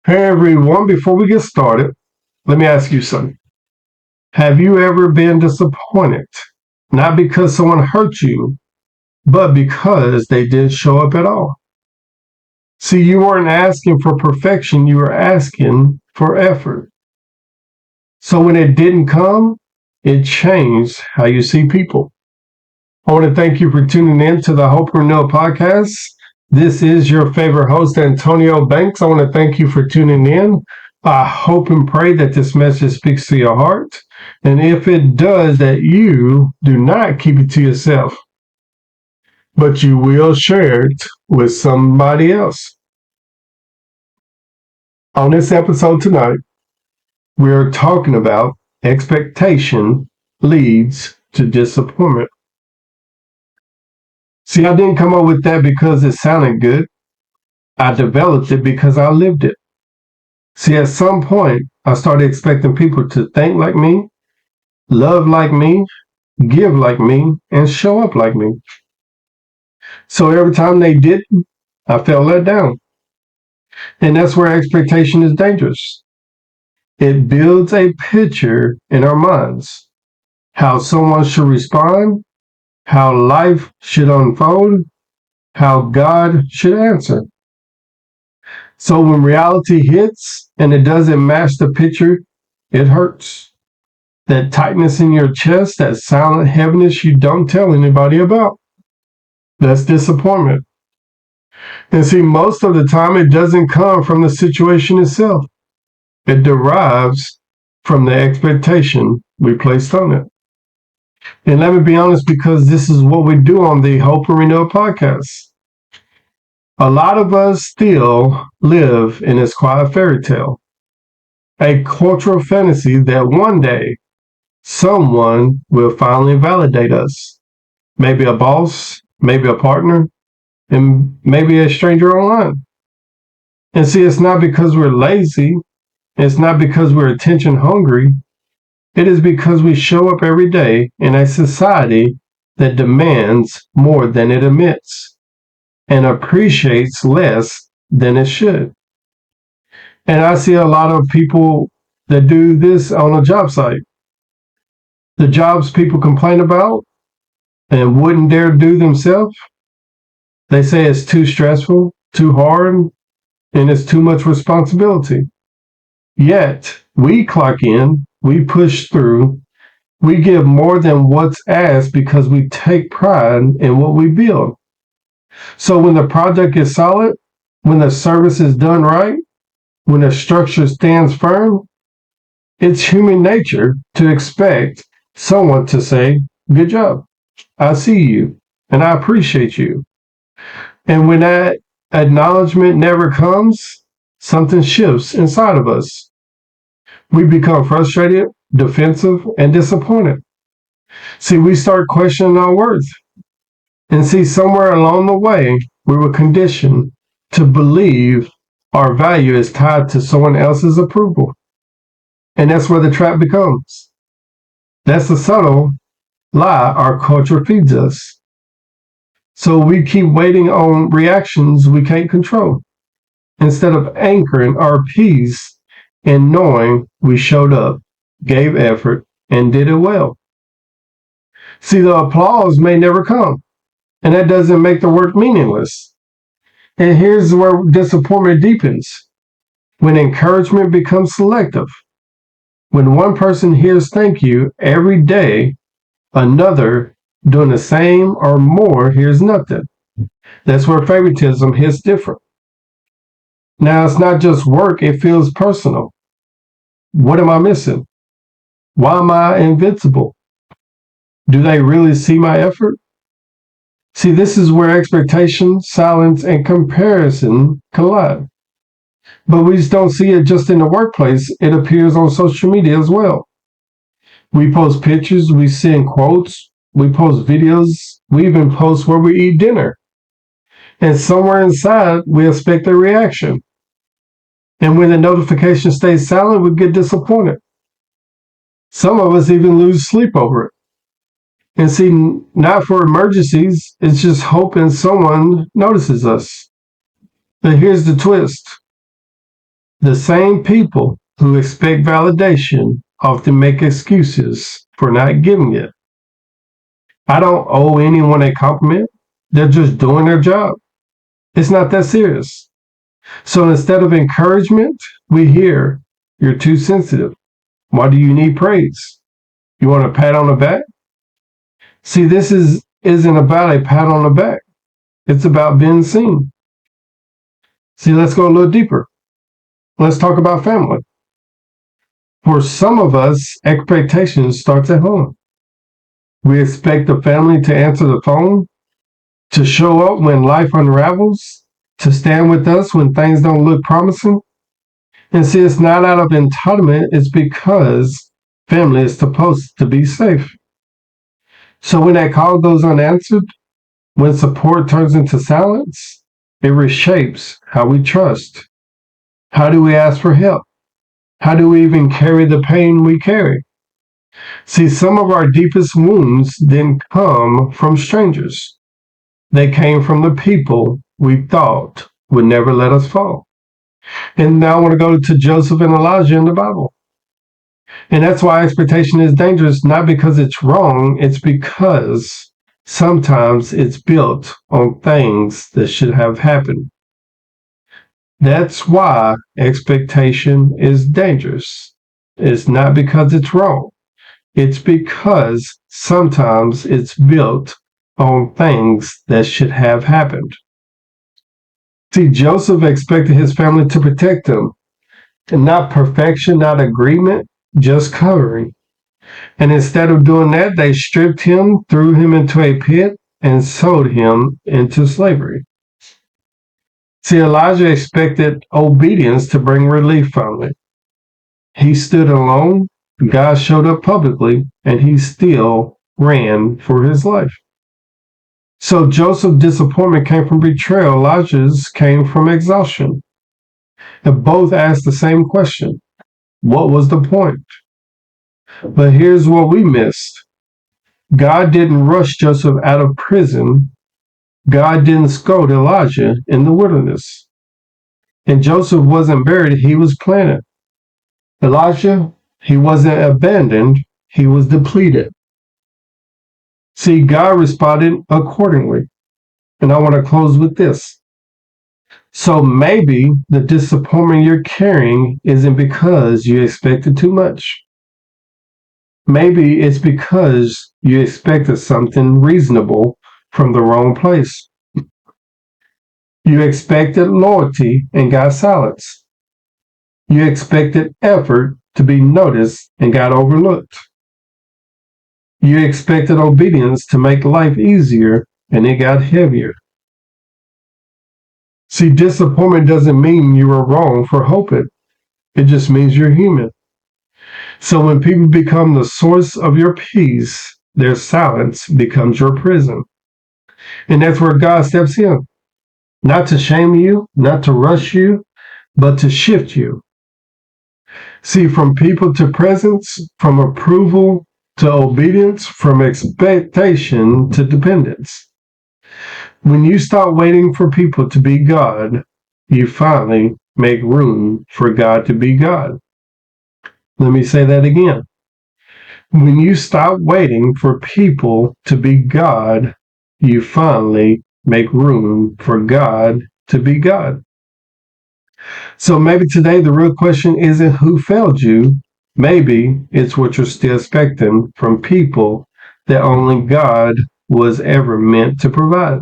Hey everyone, before we get started, let me ask you something. Have you ever been disappointed? Not because someone hurt you, but because they didn't show up at all. See, you weren't asking for perfection, you were asking for effort. So when it didn't come, it changed how you see people. I want to thank you for tuning in to the Hope Renewal Podcast. This is your favorite host, Antonio Banks. I want to thank you for tuning in. I hope and pray that this message speaks to your heart. And if it does, that you do not keep it to yourself, but you will share it with somebody else. On this episode tonight, we're talking about expectation leads to disappointment. See, I didn't come up with that because it sounded good. I developed it because I lived it. See, at some point, I started expecting people to think like me, love like me, give like me, and show up like me. So every time they didn't, I felt let down. And that's where expectation is dangerous. It builds a picture in our minds, how someone should respond, how life should unfold, how God should answer. So when reality hits and it doesn't match the picture, it hurts. That tightness in your chest, that silent heaviness you don't tell anybody about. That's disappointment. And see, most of the time it doesn't come from the situation itself. It derives from the expectation we placed on it. And let me be honest, because this is what we do on the Hope and Renewal podcast. A lot of us still live in this quiet fairy tale, a cultural fantasy that one day someone will finally validate us. Maybe a boss, maybe a partner, and maybe a stranger online. And see, it's not because we're lazy. It's not because we're attention hungry. It is because we show up every day in a society that demands more than it emits and appreciates less than it should. And I see a lot of people that do this on a job site. The jobs people complain about and wouldn't dare do themselves, they say it's too stressful, too hard, and it's too much responsibility. Yet, we clock in, we push through, we give more than what's asked because we take pride in what we build. So when the project is solid, when the service is done right, when the structure stands firm, it's human nature to expect someone to say, "Good job. I see you, and I appreciate you." And when that acknowledgement never comes, something shifts inside of us. We become frustrated, defensive, and disappointed. See, we start questioning our worth. And see, somewhere along the way, we were conditioned to believe our value is tied to someone else's approval. And that's where the trap becomes. That's the subtle lie our culture feeds us. So we keep waiting on reactions we can't control, instead of anchoring our peace in knowing we showed up, gave effort, and did it well. See, the applause may never come, and that doesn't make the work meaningless. And here's where disappointment deepens. When encouragement becomes selective. When one person hears thank you every day, another doing the same or more hears nothing. That's where favoritism hits different. Now, it's not just work, it feels personal. What am I missing? Why am I invincible? Do they really see my effort? See, this is where expectation, silence, and comparison collide. But we just don't see it just in the workplace, it appears on social media as well. We post pictures, we send quotes, we post videos, we even post where we eat dinner. And somewhere inside, we expect a reaction. And when the notification stays silent, we get disappointed. Some of us even lose sleep over it. And see, not for emergencies, it's just hoping someone notices us. But here's the twist. The same people who expect validation often make excuses for not giving it. I don't owe anyone a compliment. They're just doing their job. It's not that serious. So instead of encouragement, we hear, "You're too sensitive. Why do you need praise? You want a pat on the back?" See, isn't about a pat on the back. It's about being seen. See, let's go a little deeper. Let's talk about family. For some of us, expectation starts at home. We expect the family to answer the phone, to show up when life unravels, to stand with us when things don't look promising. And see, it's not out of entitlement, it's because family is supposed to be safe. So when that call goes unanswered, when support turns into silence, it reshapes how we trust. How do we ask for help? How do we even carry the pain we carry? See, some of our deepest wounds didn't come from strangers. They came from the people we thought would never let us fall. And now I want to go to Joseph and Elijah in the Bible. And that's why expectation is dangerous, not because it's wrong, it's because sometimes it's built on things that should have happened. That's why expectation is dangerous. It's not because it's wrong. It's because sometimes it's built on things that should have happened. See, Joseph expected his family to protect him, and not perfection, not agreement, just covering. And instead of doing that, they stripped him, threw him into a pit, and sold him into slavery. See, Elijah expected obedience to bring relief finally. He stood alone, God showed up publicly, and he still ran for his life. So Joseph's disappointment came from betrayal, Elijah's came from exhaustion. And both asked the same question: what was the point? But here's what we missed. God didn't rush Joseph out of prison. God didn't scold Elijah in the wilderness. And Joseph wasn't buried, he was planted. Elijah, he wasn't abandoned, he was depleted. See, God responded accordingly. And I want to close with this. So maybe the disappointment you're carrying isn't because you expected too much. Maybe it's because you expected something reasonable from the wrong place. You expected loyalty and got silence. You expected effort to be noticed and got overlooked. You expected obedience to make life easier and it got heavier. See, disappointment doesn't mean you were wrong for hoping. It just means you're human. So when people become the source of your peace, their silence becomes your prison. And that's where God steps in. Not to shame you, not to rush you, but to shift you. See, from people to presence, from approval to obedience, from expectation to dependence. When you stop waiting for people to be God, you finally make room for God to be God. Let me say that again. When you stop waiting for people to be God, you finally make room for God to be God. So maybe today the real question isn't who failed you. Maybe it's what you're still expecting from people that only God was ever meant to provide.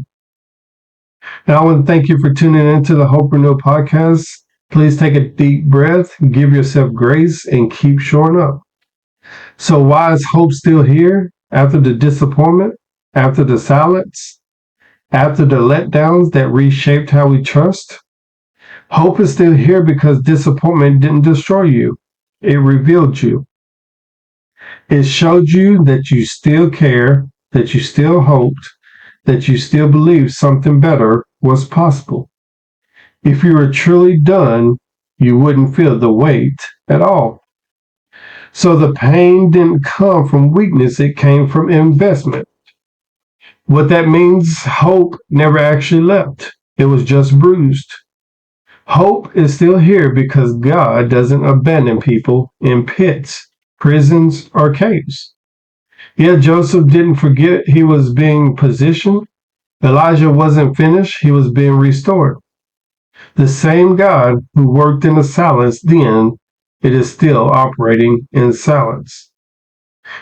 Now, I want to thank you for tuning into the Hope Renewal podcast. Please take a deep breath, give yourself grace, and keep showing up. So why is hope still here after the disappointment, after the silence, after the letdowns that reshaped how we trust? Hope is still here because disappointment didn't destroy you. It revealed you. It showed you that you still care, that you still hoped, that you still believed something better was possible. If you were truly done, you wouldn't feel the weight at all. So the pain didn't come from weakness, it came from investment. What that means, hope never actually left. It was just bruised. Hope is still here because God doesn't abandon people in pits, prisons, or caves. Yeah, Joseph didn't forget he was being positioned. Elijah wasn't finished, he was being restored. The same God who worked in the silence then, it is still operating in silence.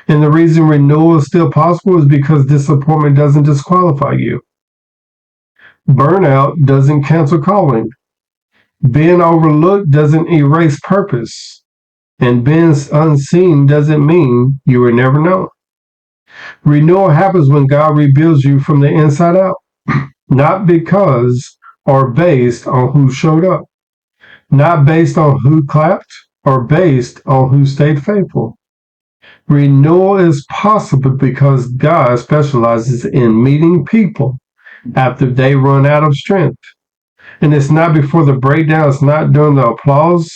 And the reason renewal is still possible is because disappointment doesn't disqualify you. Burnout doesn't cancel calling. Being overlooked doesn't erase purpose. And being unseen doesn't mean you were never known. Renewal happens when God rebuilds you from the inside out, not because or based on who showed up, not based on who clapped or based on who stayed faithful. Renewal is possible because God specializes in meeting people after they run out of strength. And it's not before the breakdown, it's not during the applause.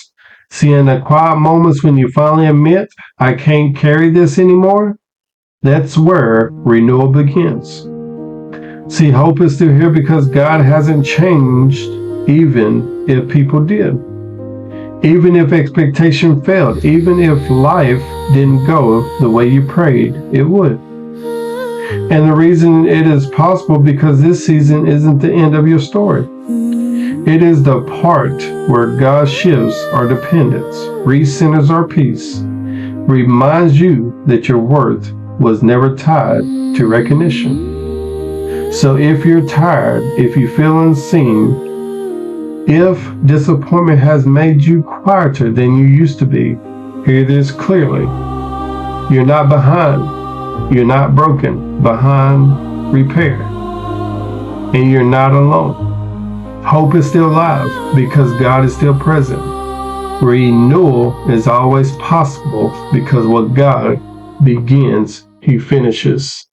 See, in the quiet moments when you finally admit, I can't carry this anymore, that's where renewal begins. See, hope is still here because God hasn't changed, even if people did. Even if expectation failed, even if life didn't go the way you prayed it would. And the reason it is possible because this season isn't the end of your story. It is the part where God shifts our dependence, recenters our peace, reminds you that your worth was never tied to recognition. So if you're tired, if you feel unseen, if disappointment has made you quieter than you used to be, hear this clearly. You're not behind. You're not broken. Behind repair. And you're not alone. Hope is still alive because God is still present. Renewal is always possible because what God begins, He finishes.